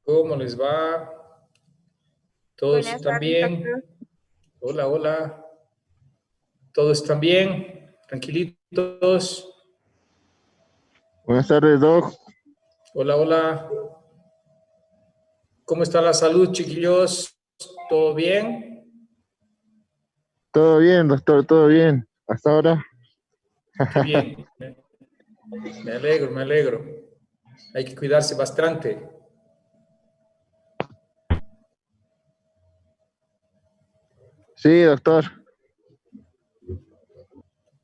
¿Cómo les va? ¿Todos Buenas están tardes, doctor. bien? Hola, hola. ¿Todos están bien? ¿Tranquilitos? Buenas tardes, Doc. Hola, hola. ¿Cómo está la salud, chiquillos? ¿Todo bien? Todo bien, doctor, todo bien. Hasta ahora. Qué bien. Me alegro, me alegro. Hay que cuidarse bastante. Sí, doctor.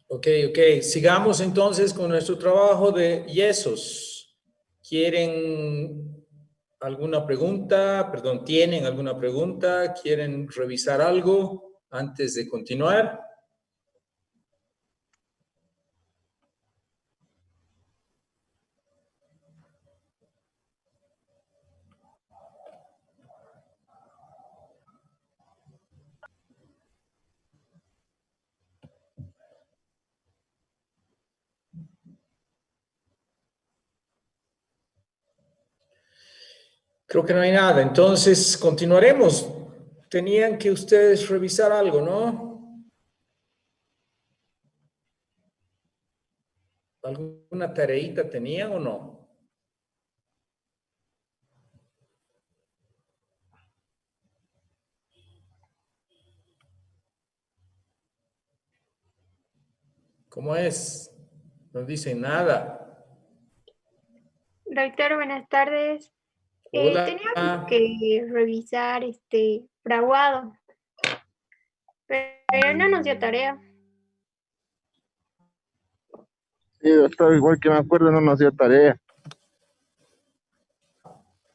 Ok, ok. Sigamos entonces con nuestro trabajo de yesos. ¿Quieren alguna pregunta? Perdón, ¿tienen alguna pregunta? ¿Quieren revisar algo antes de continuar? Creo que no hay nada. Entonces, continuaremos. Tenían que ustedes revisar algo, ¿no? ¿Alguna tareita tenían o no? ¿Cómo es? No dicen nada. Doctor, buenas tardes. Hola. Teníamos que revisar fraguado, pero no nos dio tarea. Sí, doctor, igual que me acuerdo, no nos dio tarea.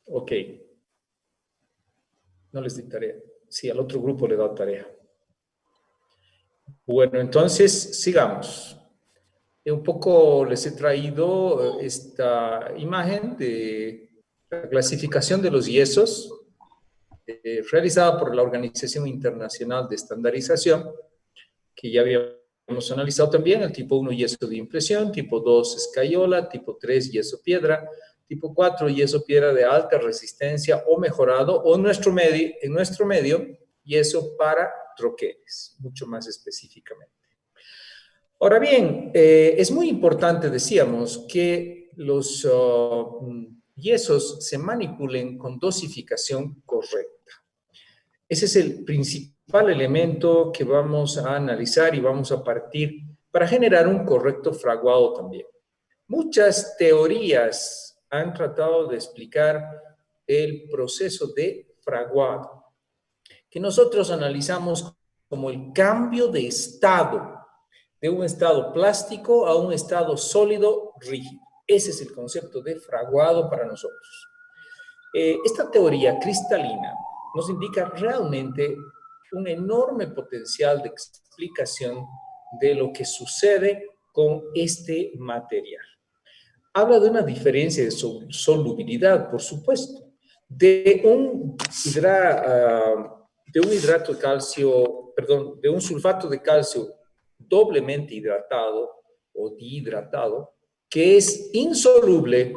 Ok. No les di tarea. Sí, al otro grupo le he dado tarea. Bueno, entonces sigamos. Un poco les he traído esta imagen de la clasificación de los yesos realizada por la Organización Internacional de Estandarización, que ya habíamos analizado también, el tipo 1 yeso de impresión, tipo 2 escayola, tipo 3 yeso piedra, tipo 4 yeso piedra de alta resistencia o mejorado, o en nuestro medio yeso para troqueles, mucho más específicamente. Ahora bien, es muy importante, decíamos, que los yesos se manipulen con dosificación correcta. Ese es el principal elemento que vamos a analizar y vamos a partir para generar un correcto fraguado también. Muchas teorías han tratado de explicar el proceso de fraguado, que nosotros analizamos como el cambio de estado, de un estado plástico a un estado sólido rígido. Ese es el concepto de fraguado para nosotros. Esta teoría cristalina nos indica realmente un enorme potencial de explicación de lo que sucede con este material. Habla de una diferencia de solubilidad, por supuesto, de un hidrato de calcio, perdón, de un sulfato de calcio doblemente hidratado o dihidratado, que es insoluble.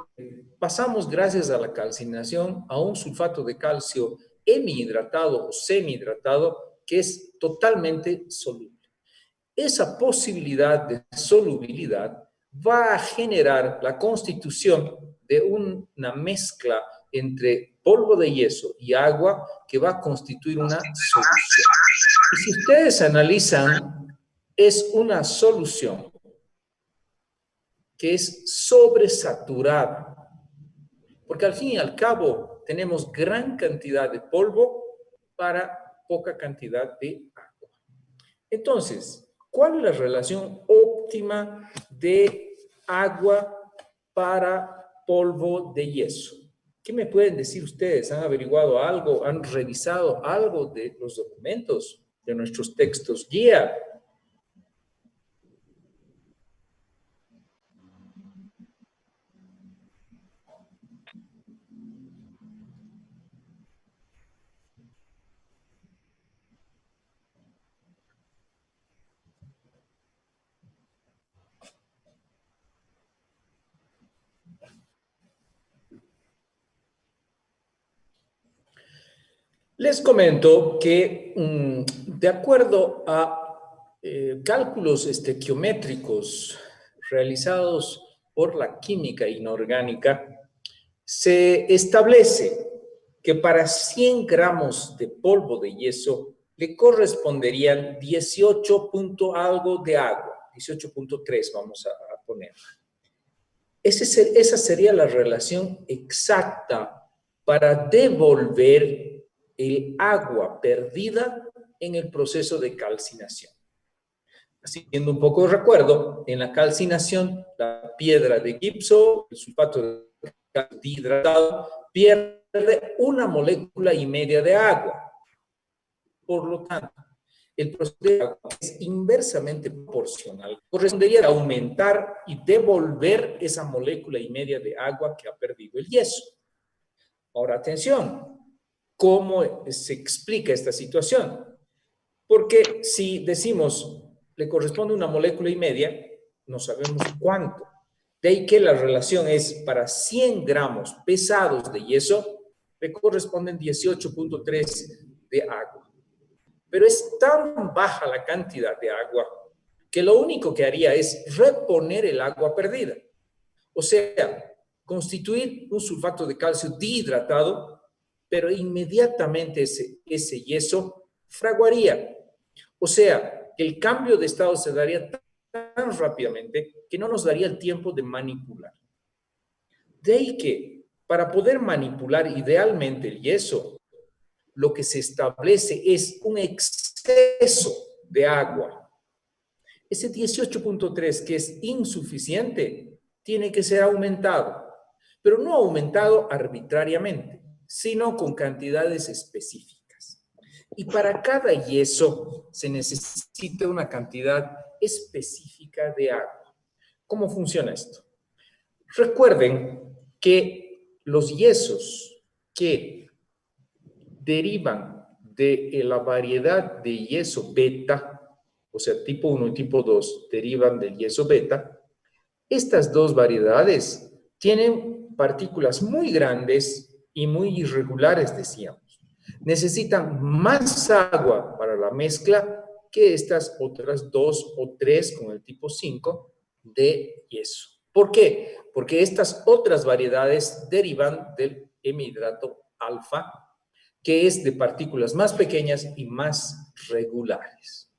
Pasamos, gracias a la calcinación, a un sulfato de calcio hemihidratado o semihidratado, que es totalmente soluble. Esa posibilidad de solubilidad va a generar la constitución de una mezcla entre polvo de yeso y agua que va a constituir una solución. Y si ustedes analizan, es una solución que es sobresaturada, porque al fin y al cabo tenemos gran cantidad de polvo para poca cantidad de agua. Entonces, ¿cuál es la relación óptima de agua para polvo de yeso? ¿Qué me pueden decir ustedes? ¿Han averiguado algo? ¿Han revisado algo de los documentos, de nuestros textos guía? Les comento que de acuerdo a cálculos geométricos realizados por la química inorgánica, se establece que para 100 gramos de polvo de yeso le corresponderían 18 punto algo de agua, 18.3 vamos a poner. Esa sería la relación exacta para devolver el agua perdida en el proceso de calcinación. Haciendo un poco de recuerdo, en la calcinación, la piedra de gipso, el sulfato de calcio dihidratado, pierde 1,5 moléculas de agua. Por lo tanto, el proceso de agua es inversamente proporcional. Correspondería a aumentar y devolver esa 1,5 moléculas de agua que ha perdido el yeso. Ahora, atención, ¿cómo se explica esta situación? Porque si decimos le corresponde 1,5 moléculas, no sabemos cuánto. De ahí que la relación es para 100 gramos pesados de yeso, le corresponden 18.3 de agua. Pero es tan baja la cantidad de agua que lo único que haría es reponer el agua perdida. O sea, constituir un sulfato de calcio dihidratado, pero inmediatamente ese yeso fraguaría. O sea, que el cambio de estado se daría tan rápidamente que no nos daría el tiempo de manipular. De ahí que, para poder manipular idealmente el yeso, lo que se establece es un exceso de agua. Ese 18.3 que es insuficiente tiene que ser aumentado, pero no aumentado arbitrariamente, sino con cantidades específicas. Y para cada yeso se necesita una cantidad específica de agua. ¿Cómo funciona esto? Recuerden que los yesos que derivan de la variedad de yeso beta, o sea, tipo 1 y tipo 2 derivan del yeso beta, estas dos variedades tienen partículas muy grandes y muy irregulares, decíamos. Necesitan más agua para la mezcla que estas otras 2 o 3 con el tipo 5 de yeso. ¿Por qué? Porque estas otras variedades derivan del hemihidrato alfa, que es de partículas más pequeñas y más regulares.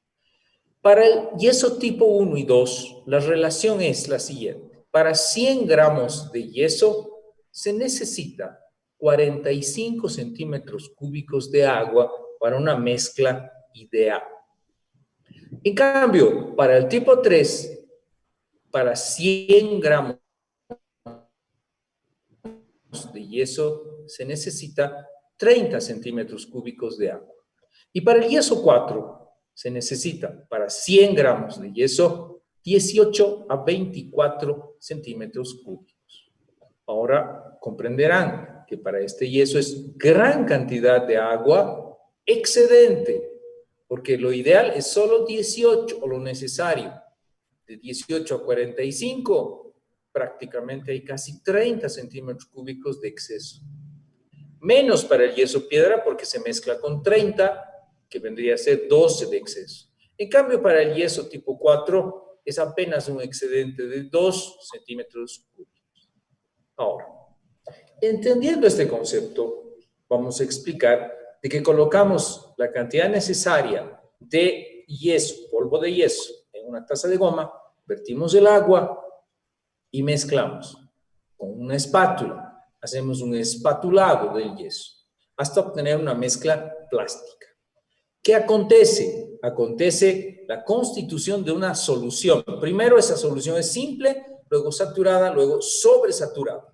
Para el yeso tipo 1 y 2, la relación es la siguiente. Para 100 gramos de yeso se necesita 45 centímetros cúbicos de agua para una mezcla ideal. En cambio, para el tipo 3, para 100 gramos de yeso se necesita 30 centímetros cúbicos de agua. Y para el yeso 4 se necesita, para 100 gramos de yeso, 18 a 24 centímetros cúbicos. Ahora comprenderán que para este yeso es gran cantidad de agua excedente, porque lo ideal es solo 18 o lo necesario. De 18 a 45, prácticamente hay casi 30 centímetros cúbicos de exceso. Menos para el yeso piedra porque se mezcla con 30, que vendría a ser 12 de exceso. En cambio, para el yeso tipo 4 es apenas un excedente de 2 centímetros cúbicos. Ahora, entendiendo este concepto, vamos a explicar de que colocamos la cantidad necesaria de yeso, polvo de yeso, en una taza de goma, vertimos el agua y mezclamos con una espátula. Hacemos un espatulado del yeso hasta obtener una mezcla plástica. ¿Qué acontece? Acontece la constitución de una solución. Primero esa solución es simple, luego saturada, luego sobresaturada.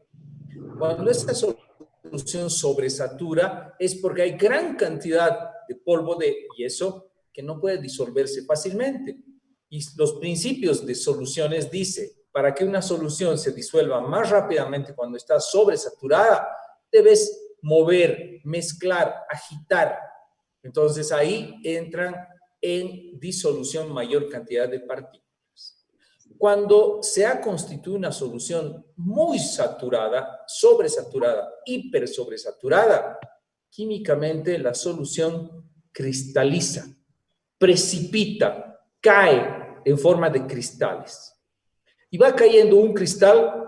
Cuando esta solución sobresatura es porque hay gran cantidad de polvo de yeso que no puede disolverse fácilmente. Y los principios de soluciones dicen, para que una solución se disuelva más rápidamente cuando está sobresaturada, debes mover, mezclar, agitar. Entonces ahí entran en disolución mayor cantidad de partículas. Cuando se ha constituido una solución muy saturada, sobresaturada, hipersobresaturada, químicamente la solución cristaliza, precipita, cae en forma de cristales. Y va cayendo un cristal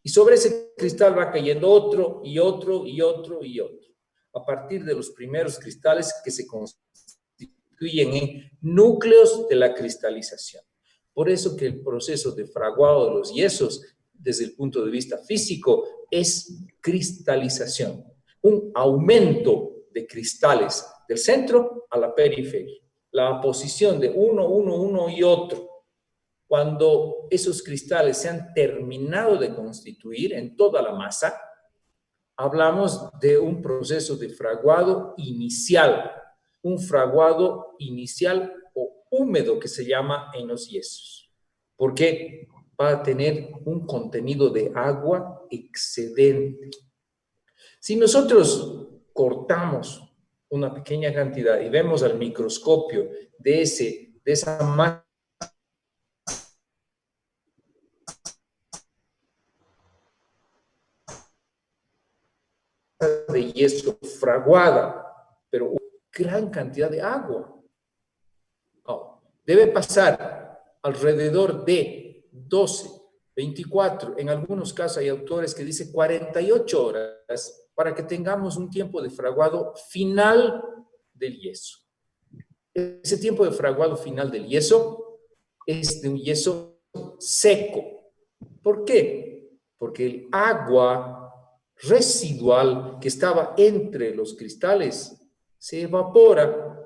y sobre ese cristal va cayendo otro y otro y otro y otro. A partir de los primeros cristales que se constituyen en núcleos de la cristalización. Por eso que el proceso de fraguado de los yesos, desde el punto de vista físico, es cristalización. Un aumento de cristales del centro a la periferia. La posición de uno y otro. Cuando esos cristales se han terminado de constituir en toda la masa, hablamos de un proceso de fraguado inicial, un fraguado inicial o húmedo que se llama en los yesos, porque va a tener un contenido de agua excedente. Si nosotros cortamos una pequeña cantidad y vemos al microscopio de esa masa de yeso fraguada, pero una gran cantidad de agua. Debe pasar alrededor de 12, 24, en algunos casos hay autores que dicen 48 horas para que tengamos un tiempo de fraguado final del yeso. Ese tiempo de fraguado final del yeso es de un yeso seco. ¿Por qué? Porque el agua residual que estaba entre los cristales se evapora.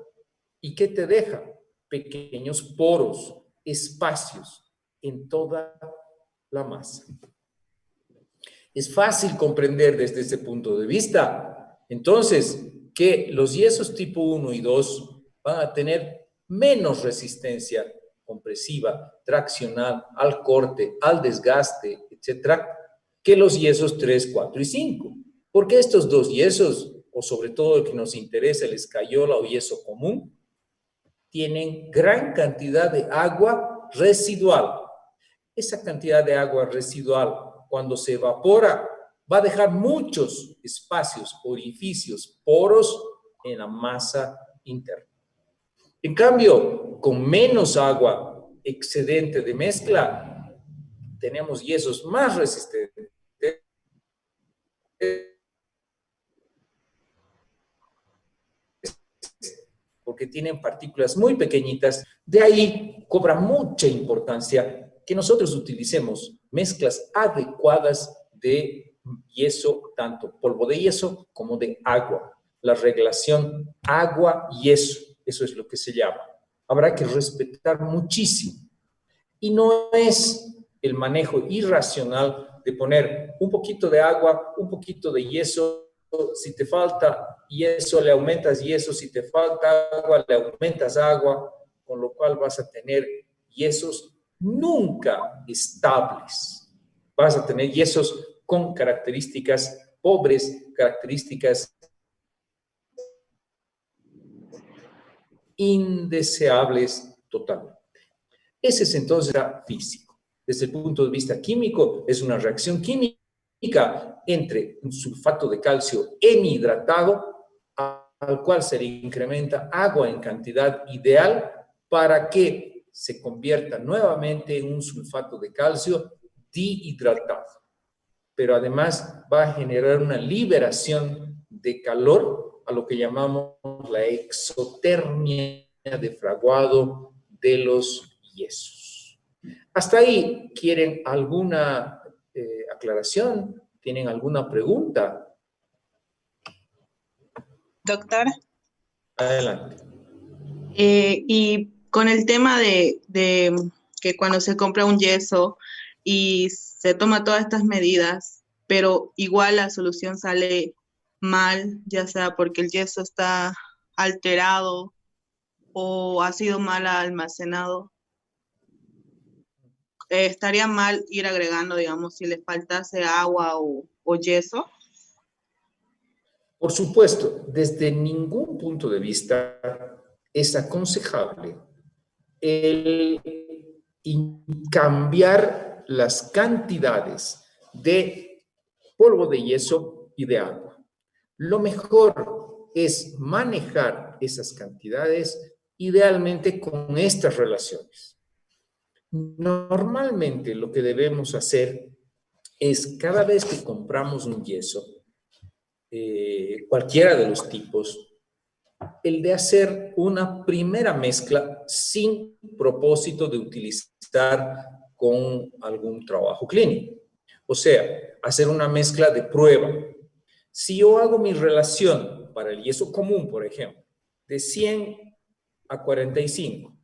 ¿Y qué te deja? Pequeños poros, espacios en toda la masa. Es fácil comprender desde ese punto de vista, entonces, que los yesos tipo 1 y 2 van a tener menos resistencia compresiva, traccional, al corte, al desgaste, etcétera, que los yesos 3, 4 y 5. Porque estos dos yesos, o sobre todo el que nos interesa, el escayola o yeso común, tienen gran cantidad de agua residual. Esa cantidad de agua residual, cuando se evapora, va a dejar muchos espacios, orificios, poros en la masa interna. En cambio, con menos agua excedente de mezcla, tenemos yesos más resistentes, porque tienen partículas muy pequeñitas. De ahí cobra mucha importancia que nosotros utilicemos mezclas adecuadas de yeso, tanto polvo de yeso como de agua. La reglación agua-yeso, eso es lo que se llama. Habrá que respetar muchísimo. Y no es el manejo irracional de poner un poquito de agua, un poquito de yeso. Si te falta yeso, le aumentas yeso. Si te falta agua, le aumentas agua. Con lo cual vas a tener yesos nunca estables. Vas a tener yesos con características pobres, características indeseables totalmente. Ese es entonces físico. Desde el punto de vista químico, es una reacción química entre un sulfato de calcio hemihidratado, al cual se le incrementa agua en cantidad ideal para que se convierta nuevamente en un sulfato de calcio dihidratado. Pero además va a generar una liberación de calor a lo que llamamos la exotermia de fraguado de los yesos. Hasta ahí, ¿quieren alguna aclaración? ¿Tienen alguna pregunta? Doctor. Adelante. Y con el tema de que cuando se compra un yeso y se toma todas estas medidas, pero igual la solución sale mal, ya sea porque el yeso está alterado o ha sido mal almacenado, estaría mal ir agregando, digamos, si le faltase agua o yeso. Por supuesto, desde ningún punto de vista es aconsejable el cambiar las cantidades de polvo de yeso y de agua. Lo mejor es manejar esas cantidades idealmente con estas relaciones. Normalmente lo que debemos hacer es cada vez que compramos un yeso, cualquiera de los tipos, el de hacer una primera mezcla sin propósito de utilizar con algún trabajo clínico. O sea, hacer una mezcla de prueba. Si yo hago mi relación para el yeso común, por ejemplo, de 100 a 45,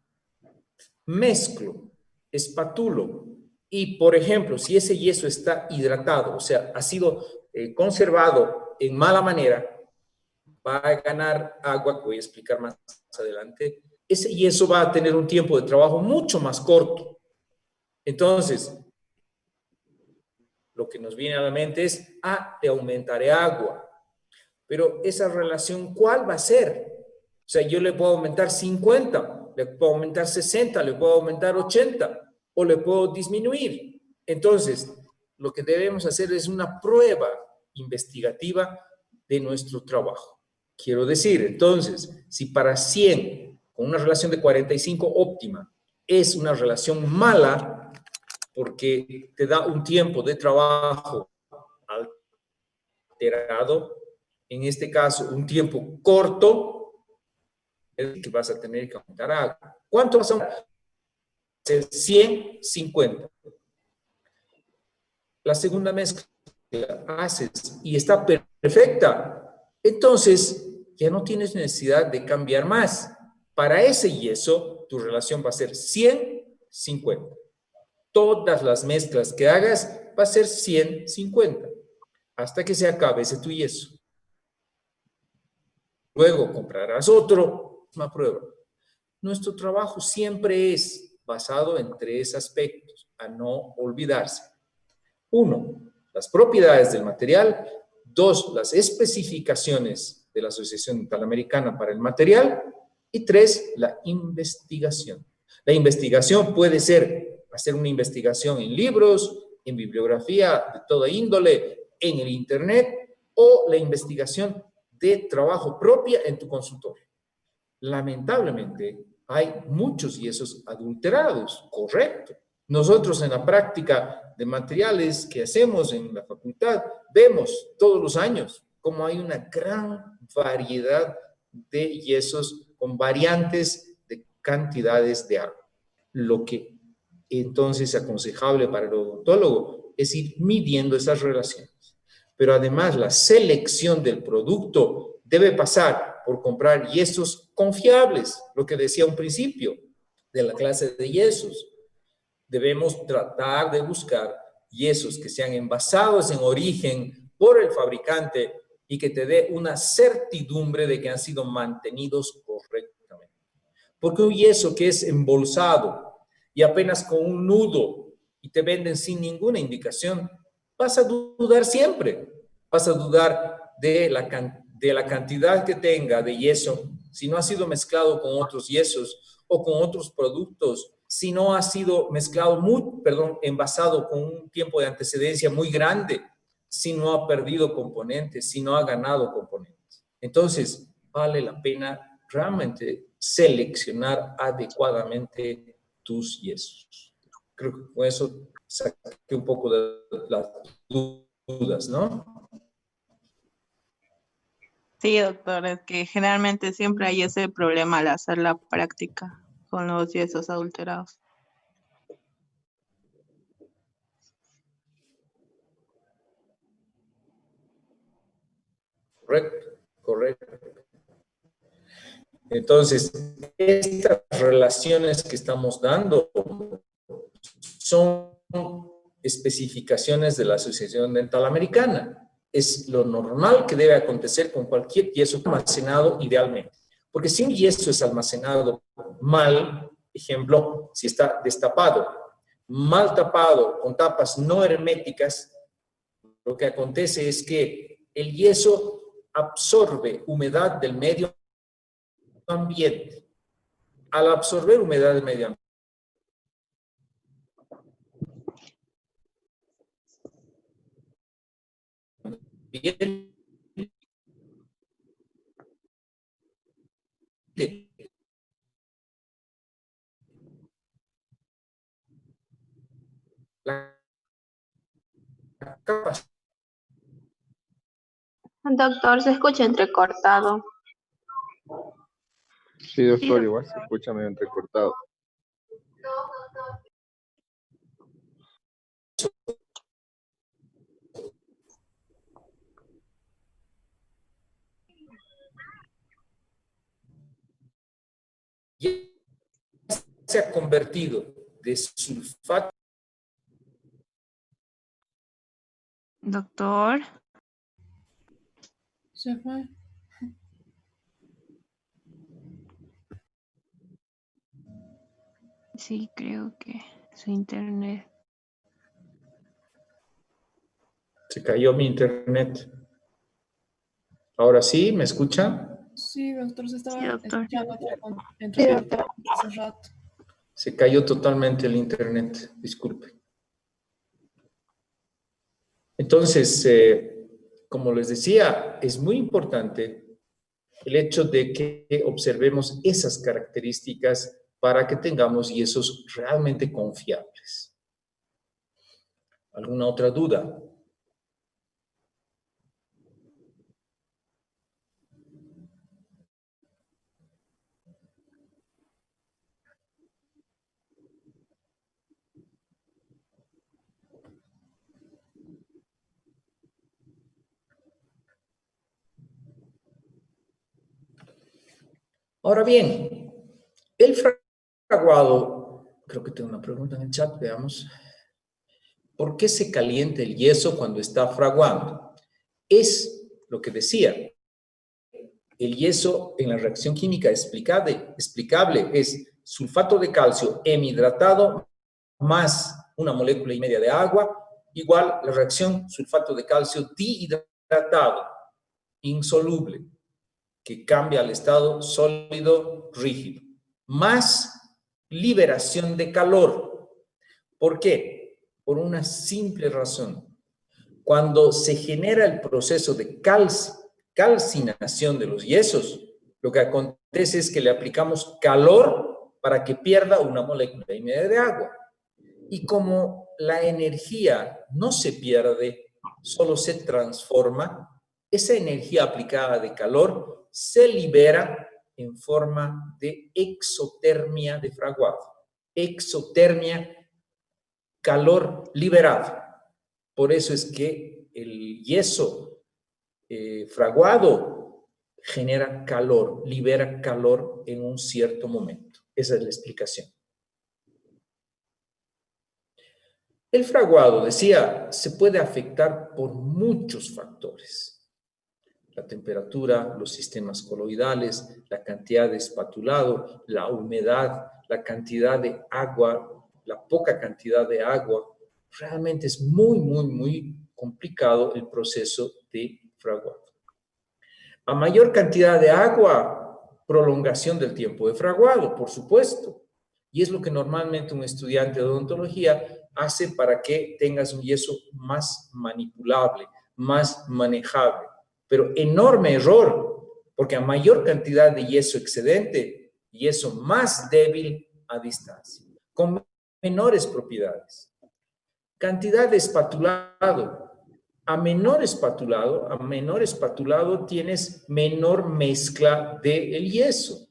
mezclo, espatulo, y por ejemplo, si ese yeso está hidratado, o sea, ha sido conservado en mala manera, va a ganar agua, que voy a explicar más adelante, ese yeso va a tener un tiempo de trabajo mucho más corto. Entonces, lo que nos viene a la mente es, te aumentaré agua. Pero esa relación, ¿cuál va a ser? O sea, yo le puedo aumentar 50, le puedo aumentar 60, le puedo aumentar 80, o le puedo disminuir. Entonces, lo que debemos hacer es una prueba investigativa de nuestro trabajo. Quiero decir, entonces, si para 100, con una relación de 45 óptima, es una relación mala, porque te da un tiempo de trabajo alterado, en este caso, un tiempo corto, es que vas a tener que aumentar agua. ¿Cuánto vas a aumentar? 150. La segunda mezcla haces y está perfecta, entonces ya no tienes necesidad de cambiar más. Para ese yeso, tu relación va a ser 100-50. Todas las mezclas que hagas va a ser 150, hasta que se acabe ese tu yeso. Luego comprarás otro, una prueba. Nuestro trabajo siempre es basado en 3 aspectos, a no olvidarse. 1, las propiedades del material. 2, las especificaciones de la Asociación Interamericana para el Material. Y 3, la investigación. La investigación puede ser hacer una investigación en libros, en bibliografía de toda índole, en el internet, o la investigación de trabajo propia en tu consultorio. Lamentablemente, hay muchos yesos adulterados, correcto. Nosotros en la práctica de materiales que hacemos en la facultad, vemos todos los años cómo hay una gran variedad de yesos con variantes de cantidades de agua. Lo que entonces es aconsejable para el odontólogo es ir midiendo esas relaciones. Pero además la selección del producto debe pasar por comprar yesos confiables, lo que decía un principio de la clase de yesos. Debemos tratar de buscar yesos que sean envasados en origen por el fabricante y que te dé una certidumbre de que han sido mantenidos correctamente. Porque un yeso que es embolsado y apenas con un nudo y te venden sin ninguna indicación, vas a dudar siempre. Vas a dudar de la cantidad que tenga de yeso, si no ha sido mezclado con otros yesos o con otros productos, si no ha sido mezclado envasado con un tiempo de antecedencia muy grande, si no ha perdido componentes, si no ha ganado componentes. Entonces, vale la pena realmente seleccionar adecuadamente tus yesos. Creo que con eso saqué un poco de las dudas, ¿no? Sí, doctor, es que generalmente siempre hay ese problema al hacer la práctica con los yesos adulterados. Correcto, correcto. Entonces, estas relaciones que estamos dando son especificaciones de la Asociación Dental Americana. Es lo normal que debe acontecer con cualquier yeso almacenado idealmente. Porque si un yeso es almacenado mal, ejemplo, si está destapado, mal tapado, con tapas no herméticas, lo que acontece es que el yeso absorbe humedad del medio ambiente. Al absorber humedad del medio ambiente, capas. Doctor, se escucha entrecortado. Sí, doctor, igual se escucha medio entrecortado. Ya se ha convertido de sulfato. Doctor. Se fue. Sí, creo que su internet. Se cayó mi internet. Ahora sí, ¿me escuchan? Sí, doctor, se Sí, estaba doctor. escuchando Sí, doctor. hace rato. Se cayó totalmente el internet, disculpe. Entonces, como les decía, es muy importante el hecho de que observemos esas características para que tengamos yesos realmente confiables. ¿Alguna otra duda? Ahora bien, el fraguado, creo que tengo una pregunta en el chat, veamos. ¿Por qué se calienta el yeso cuando está fraguando? Es lo que decía, el yeso en la reacción química explicable es sulfato de calcio hemihidratado más una molécula y media de agua, igual la reacción sulfato de calcio dihidratado, insoluble, que cambia al estado sólido rígido, más liberación de calor. ¿Por qué? Por una simple razón. Cuando se genera el proceso de calcinación de los yesos, lo que acontece es que le aplicamos calor para que pierda una molécula y media de agua. Y como la energía no se pierde, solo se transforma, esa energía aplicada de calor se libera en forma de exotermia de fraguado. Exotermia, calor liberado. Por eso es que el yeso fraguado genera calor, libera calor en un cierto momento. Esa es la explicación. El fraguado, decía, se puede afectar por muchos factores. La temperatura, los sistemas coloidales, la cantidad de espatulado, la humedad, la cantidad de agua, la poca cantidad de agua. Realmente es muy complicado el proceso de fraguado. A mayor cantidad de agua, prolongación del tiempo de fraguado, por supuesto. Y es lo que normalmente un estudiante de odontología hace para que tengas un yeso más manipulable, más manejable. Pero enorme error, porque a mayor cantidad de yeso excedente, yeso más débil a distancia, con menores propiedades. Cantidad de espatulado. A menor espatulado tienes menor mezcla del yeso.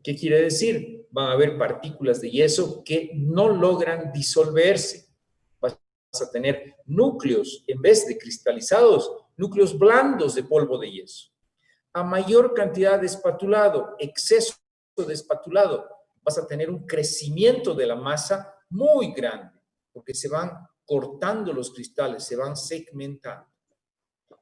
¿Qué quiere decir? Van a haber partículas de yeso que no logran disolverse. Vas a tener núcleos, en vez de cristalizados, núcleos blandos de polvo de yeso. A mayor cantidad de espatulado, exceso de espatulado, vas a tener un crecimiento de la masa muy grande, porque se van cortando los cristales, se van segmentando.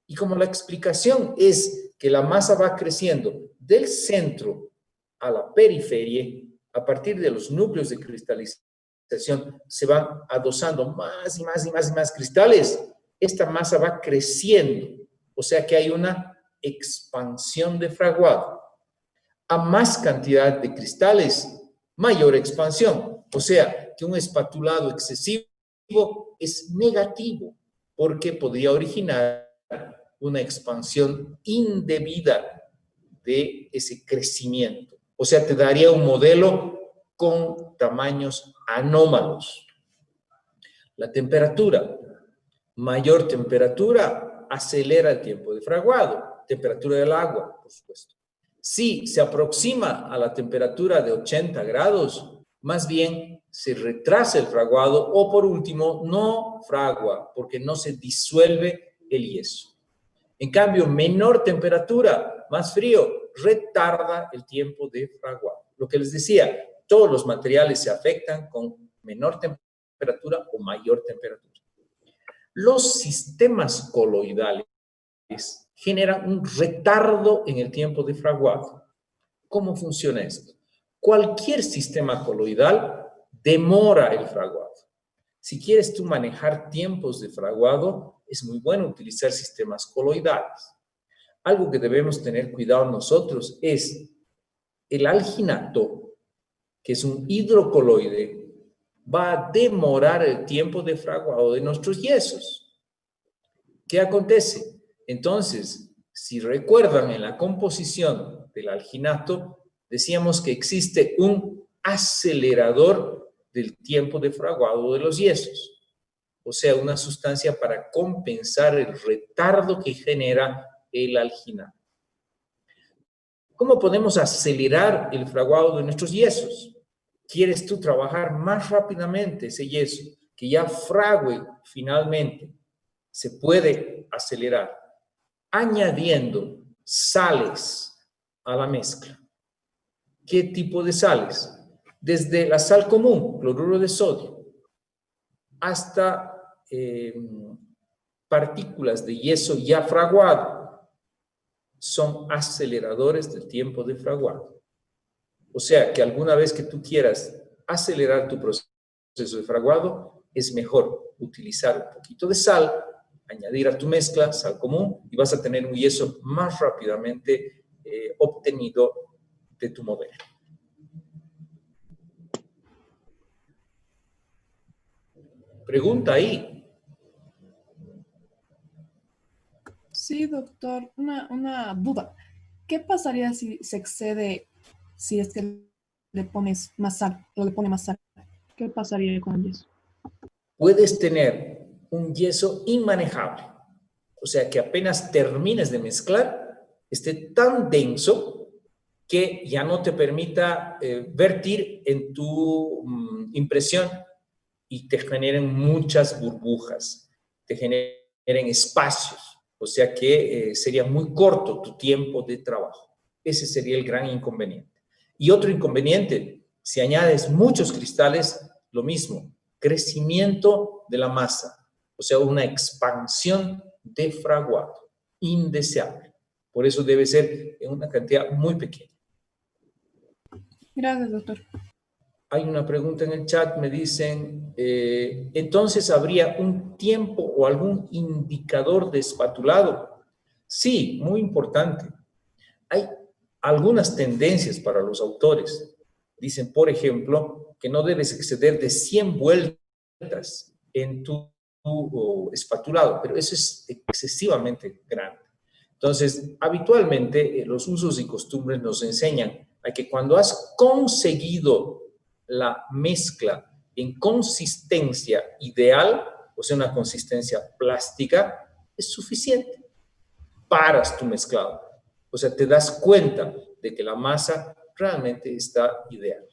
Y como la explicación es que la masa va creciendo del centro a la periferia, a partir de los núcleos de cristalización, se van adosando más y más cristales. Esta masa va creciendo, o sea que hay una expansión de fraguado. A más cantidad de cristales, mayor expansión. O sea que un espatulado excesivo es negativo, porque podría originar una expansión indebida de ese crecimiento. O sea, te daría un modelo con tamaños anómalos. La temperatura. Mayor temperatura acelera el tiempo de fraguado. Temperatura del agua, por supuesto. Si se aproxima a la temperatura de 80 grados, más bien se retrasa el fraguado o, por último, no fragua porque no se disuelve el yeso. En cambio, menor temperatura, más frío, retarda el tiempo de fraguado. Lo que les decía, todos los materiales se afectan con menor temperatura o mayor temperatura. Los sistemas coloidales generan un retardo en el tiempo de fraguado. ¿Cómo funciona esto? Cualquier sistema coloidal demora el fraguado. Si quieres tú manejar tiempos de fraguado, es muy bueno utilizar sistemas coloidales. Algo que debemos tener cuidado nosotros es el alginato, que es un hidrocoloide, va a demorar el tiempo de fraguado de nuestros yesos. ¿Qué acontece? Entonces, si recuerdan en la composición del alginato, decíamos que existe un acelerador del tiempo de fraguado de los yesos. O sea, una sustancia para compensar el retardo que genera el alginato. ¿Cómo podemos acelerar el fraguado de nuestros yesos? ¿Quieres tú trabajar más rápidamente ese yeso, que ya frague finalmente? Se puede acelerar añadiendo sales a la mezcla. ¿Qué tipo de sales? Desde la sal común, cloruro de sodio, hasta partículas de yeso ya fraguado. Son aceleradores del tiempo de fraguado. O sea, que alguna vez que tú quieras acelerar tu proceso de fraguado, es mejor utilizar un poquito de sal, añadir a tu mezcla sal común y vas a tener un yeso más rápidamente obtenido de tu modelo. Pregunta ahí. Sí, doctor, una duda. ¿Qué pasaría si se excede, si es que le pones más sal o le pone más sal? ¿Qué pasaría con el yeso? Puedes tener un yeso inmanejable. O sea, que apenas termines de mezclar, esté tan denso que ya no te permita vertir en tu impresión y te generen muchas burbujas, te generen espacios. O sea que sería muy corto tu tiempo de trabajo. Ese sería el gran inconveniente. Y otro inconveniente, si añades muchos cristales, lo mismo, crecimiento de la masa, o sea, una expansión de fraguado, indeseable. Por eso debe ser en una cantidad muy pequeña. Gracias, doctor. Hay una pregunta en el chat, me dicen, ¿entonces habría un tiempo o algún indicador de espatulado? Sí, muy importante. Hay algunas tendencias para los autores. Dicen, por ejemplo, que no debes exceder de 100 vueltas en tu espatulado, pero eso es excesivamente grande. Entonces, habitualmente los usos y costumbres nos enseñan a que cuando has conseguido la mezcla en consistencia ideal, o sea, una consistencia plástica, es suficiente. Paras tu mezclado. O sea, te das cuenta de que la masa realmente está ideal.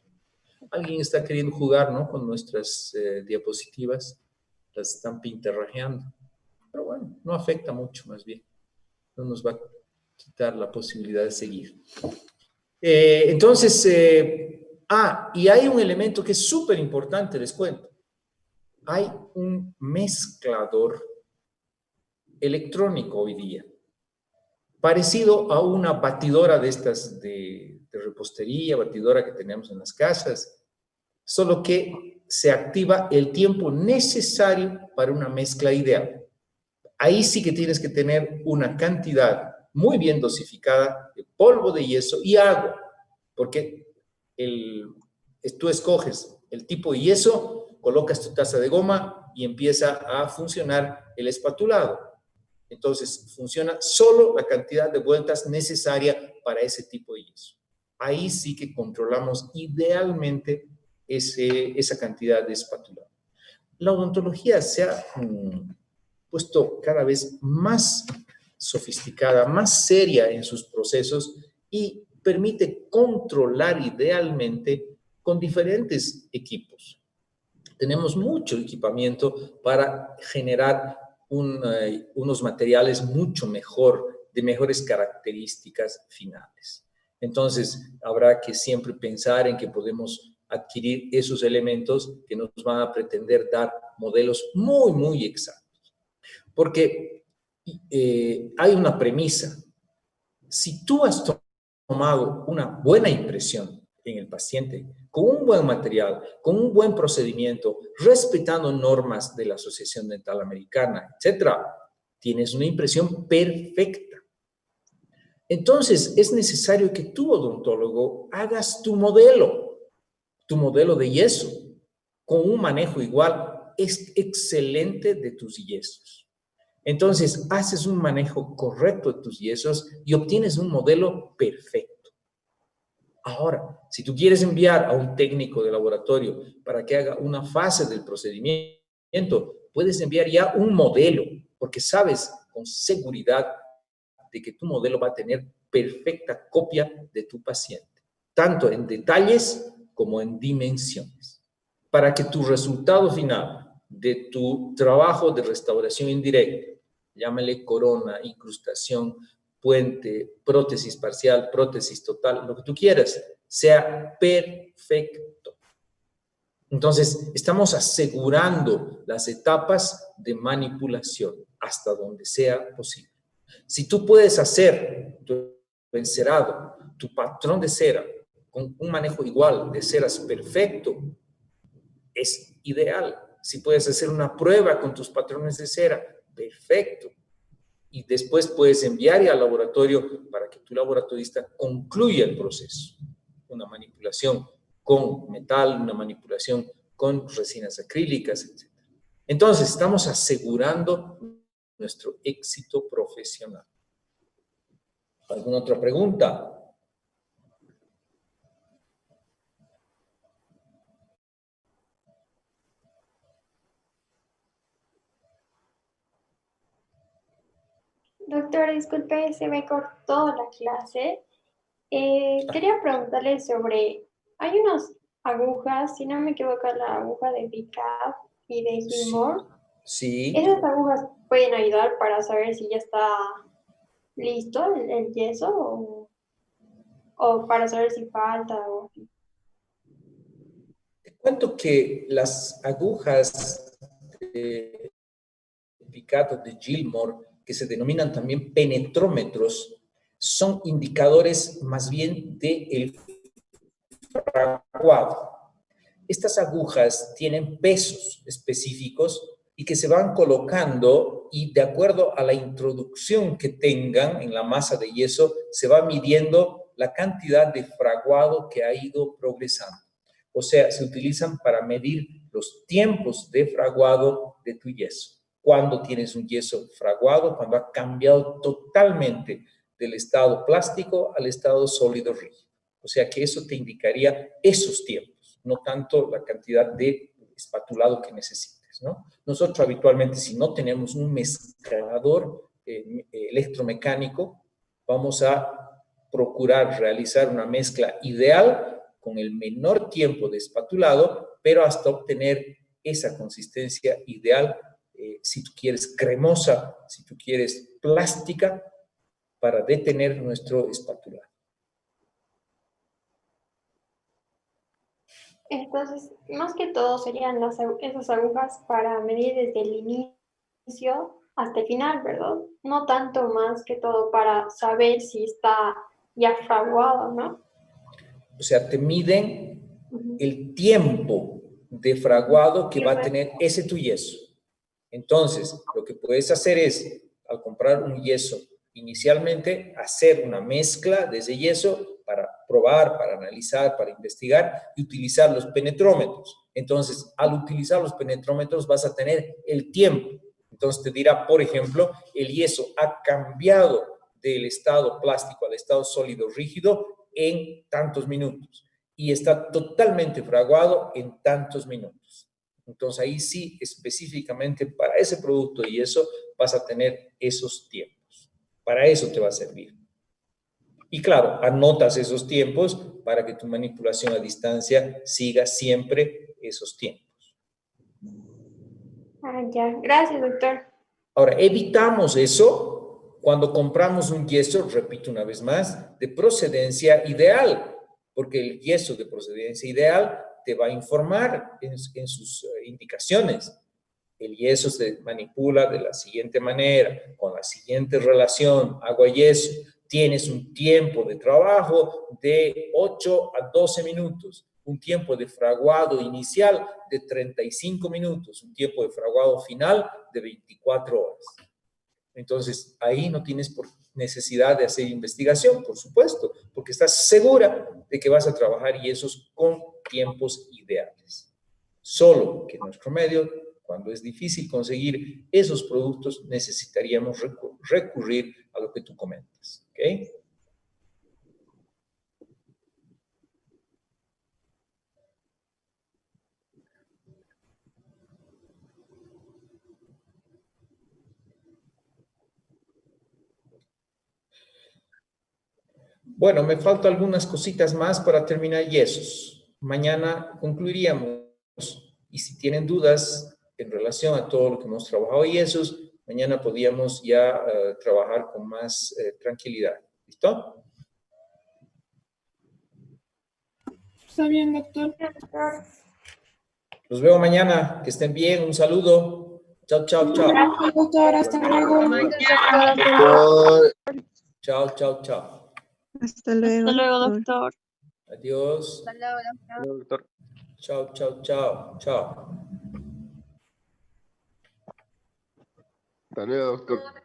Alguien está queriendo jugar, ¿no? Con nuestras diapositivas. Las están pintarrajeando. Pero bueno, no afecta mucho, más bien. No nos va a quitar la posibilidad de seguir. Entonces, y hay un elemento que es súper importante, les cuento. Hay un mezclador electrónico hoy día, parecido a una batidora de estas de repostería, batidora que tenemos en las casas, solo que se activa el tiempo necesario para una mezcla ideal. Ahí sí que tienes que tener una cantidad muy bien dosificada de polvo de yeso y agua, porque tú escoges el tipo de yeso, colocas tu taza de goma y empieza a funcionar el espatulado. Entonces, funciona solo la cantidad de vueltas necesaria para ese tipo de yeso. Ahí sí que controlamos idealmente esa cantidad de espatulado. La odontología se ha puesto cada vez más sofisticada, más seria en sus procesos y permite controlar idealmente con diferentes equipos. Tenemos mucho equipamiento para generar unos materiales mucho mejor, de mejores características finales. Entonces, habrá que siempre pensar en que podemos adquirir esos elementos que nos van a pretender dar modelos muy, muy exactos. Porque hay una premisa. Si tú has tomado una buena impresión en el paciente, con un buen material, con un buen procedimiento, respetando normas de la Asociación Dental Americana, etcétera, tienes una impresión perfecta. Entonces, es necesario que tú, odontólogo, hagas tu modelo de yeso, con un manejo igual, es excelente de tus yesos. Entonces, haces un manejo correcto de tus yesos y obtienes un modelo perfecto. Ahora, si tú quieres enviar a un técnico de laboratorio para que haga una fase del procedimiento, puedes enviar ya un modelo, porque sabes con seguridad de que tu modelo va a tener perfecta copia de tu paciente, tanto en detalles como en dimensiones, para que tu resultado final de tu trabajo de restauración indirecta, llámale corona, incrustación, puente, prótesis parcial, prótesis total, lo que tú quieras, sea perfecto. Entonces, estamos asegurando las etapas de manipulación hasta donde sea posible. Si tú puedes hacer tu encerado, tu patrón de cera, con un manejo igual de ceras perfecto, es ideal. Si puedes hacer una prueba con tus patrones de cera, perfecto. Y después puedes enviar al laboratorio para que tu laboratorista concluya el proceso. Una manipulación con metal, una manipulación con resinas acrílicas, etc. Entonces, estamos asegurando nuestro éxito profesional. ¿Alguna otra pregunta? Doctor, disculpe, se me cortó la clase. Quería preguntarle sobre, hay unas agujas, si no me equivoco, la aguja de Pickup y de Gilmore. Sí. ¿Esas agujas pueden ayudar para saber si ya está listo el yeso o para saber si falta? Te cuento que las agujas de Pickup de Gilmore, que se denominan también penetrómetros, son indicadores más bien del fraguado. Estas agujas tienen pesos específicos y que se van colocando y de acuerdo a la introducción que tengan en la masa de yeso, se va midiendo la cantidad de fraguado que ha ido progresando. O sea, se utilizan para medir los tiempos de fraguado de tu yeso. Cuando tienes un yeso fraguado, cuando ha cambiado totalmente del estado plástico al estado sólido rígido. O sea que eso te indicaría esos tiempos, no tanto la cantidad de espatulado que necesites, ¿no? Nosotros habitualmente, si no tenemos un mezclador electromecánico, vamos a procurar realizar una mezcla ideal con el menor tiempo de espatulado, pero hasta obtener esa consistencia ideal, si tú quieres cremosa, si tú quieres plástica, para detener nuestro espatulado. Entonces, más que todo serían esas agujas para medir desde el inicio hasta el final, ¿verdad? No tanto más que todo para saber si está ya fraguado, ¿no? O sea, te miden el tiempo de fraguado que va a tener ese tu yeso. Entonces, lo que puedes hacer es, al comprar un yeso, inicialmente hacer una mezcla de ese yeso para probar, para analizar, para investigar y utilizar los penetrómetros. Entonces, al utilizar los penetrómetros vas a tener el tiempo. Entonces te dirá, por ejemplo, el yeso ha cambiado del estado plástico al estado sólido rígido en tantos minutos y está totalmente fraguado en tantos minutos. Entonces ahí sí, específicamente para ese producto y eso, vas a tener esos tiempos. Para eso te va a servir. Y claro, anotas esos tiempos para que tu manipulación a distancia siga siempre esos tiempos. Ah, ya. Gracias, doctor. Ahora, evitamos eso cuando compramos un yeso, repito una vez más, de procedencia ideal, porque el yeso de procedencia ideal te va a informar en sus indicaciones. El yeso se manipula de la siguiente manera, con la siguiente relación, agua-yeso. Tienes un tiempo de trabajo de 8 a 12 minutos, un tiempo de fraguado inicial de 35 minutos, un tiempo de fraguado final de 24 horas. Entonces, ahí no tienes necesidad de hacer investigación, por supuesto, porque estás segura de que vas a trabajar yesos con tiempos ideales. Solo que en nuestro medio, cuando es difícil conseguir esos productos, necesitaríamos recurrir a lo que tú comentas. ¿Ok? Bueno, me faltan algunas cositas más para terminar yesos. Mañana concluiríamos. Y si tienen dudas en relación a todo lo que hemos trabajado yesos, mañana podríamos ya trabajar con más tranquilidad. ¿Listo? Está bien, doctor. Los veo mañana. Que estén bien. Un saludo. Chao, chao, chao. Gracias, doctor. Hasta luego. Doctor, Chao, chao, chao. Hasta luego, doctor. Adiós. Doctor. Chao, chao, chao, chao. hasta luego, doctor.